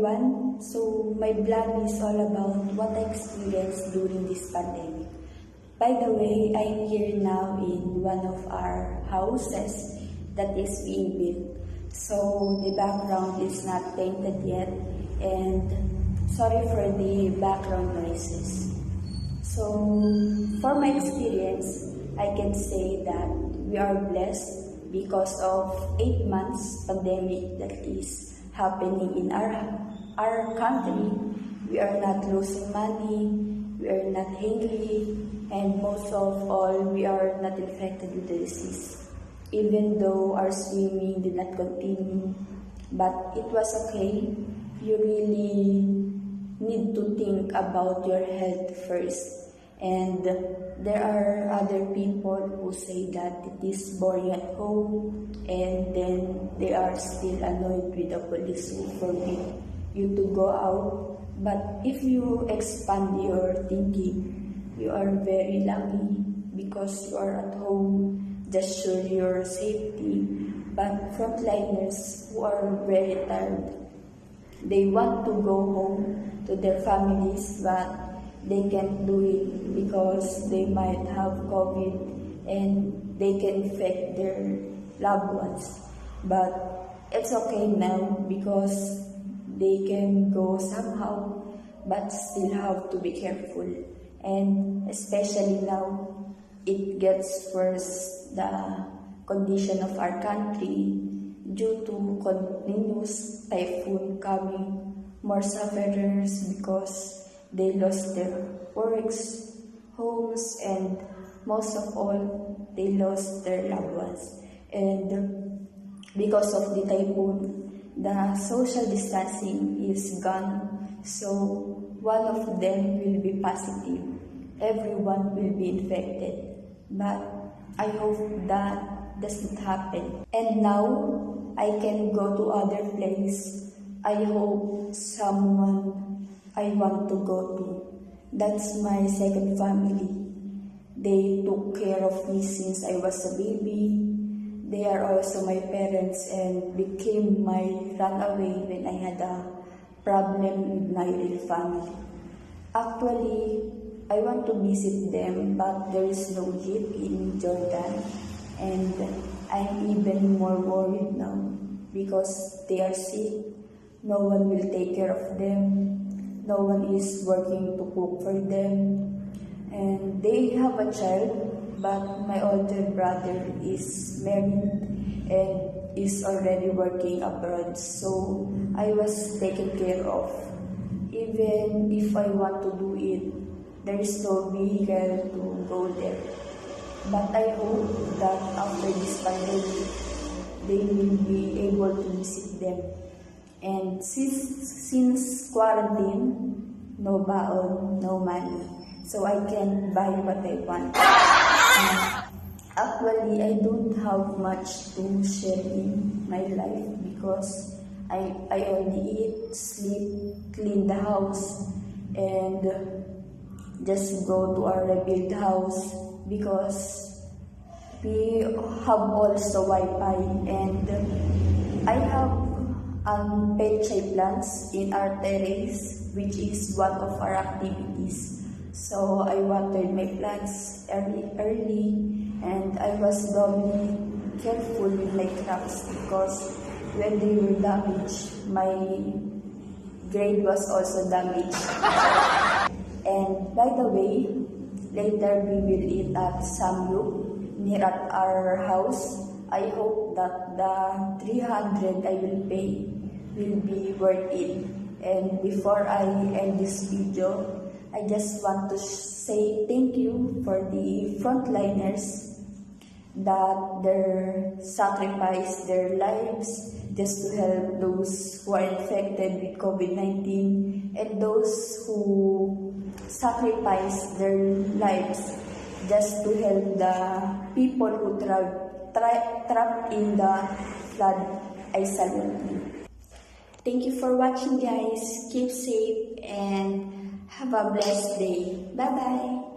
everyone. So my vlog is all about what I experienced during this pandemic. By the way, I'm here now in one of our houses that is being built. So the background is not painted yet, and sorry for the background noises. So for my experience, I can say that we are blessed because of 8 months pandemic that is happening in our country. We are not losing money, we are not hungry, and most of all, we are not infected with the disease. Even though our swimming did not continue, but it was okay. You really need to think about your health first. And there are other people who say that it is boring at home, and then they are still annoyed with the police who forbid you to go out. But if you expand your thinking, you are very lucky because you are at home, just sure your safety. But frontliners who are very tired, they want to go home to their families, but they can't do it because they might have COVID and they can infect their loved ones. But it's okay now because they can go somehow, but still have to be careful. And especially now, it gets worse, the condition of our country due to continuous typhoon coming, more sufferers because they lost their works, homes, and most of all, they lost their loved ones. And because of the typhoon, the social distancing is gone. So one of them will be positive. Everyone will be infected. But I hope that doesn't happen. And now, I can go to other place. I hope someone I want to go to. That's my second family. They took care of me since I was a baby. They are also my parents and became my runaway when I had a problem with my real family. Actually, I want to visit them, but there is no jeep in Jordan, and I'm even more worried now because they are sick. No one will take care of them. No one is working to cook for them, and they have a child, but my older brother is married and is already working abroad, so I was taken care of. Even if I want to do it, there is no vehicle to go there. But I hope that after this pandemic, they will be able to visit them. And since quarantine, no baon, no money. So I can buy what I want. Actually, I don't have much to share in my life because I only eat, sleep, clean the house, and just go to our rebuilt house because we have also Wi-Fi, and I have pechay plants in our terrace, which is one of our activities. So I watered my plants early, and I was doubly careful with my crops because when they were damaged, my grade was also damaged. And by the way, later we will eat at Samyuk near at our house. I hope that the 300 I will pay will be worth it. And before I end this video, I just want to say thank you for the frontliners that they sacrifice their lives just to help those who are infected with COVID-19 and those who sacrifice their lives just to help the people who trapped in the flood. I salute you. Thank you for watching, guys. Keep safe and have a blessed day. Bye-bye.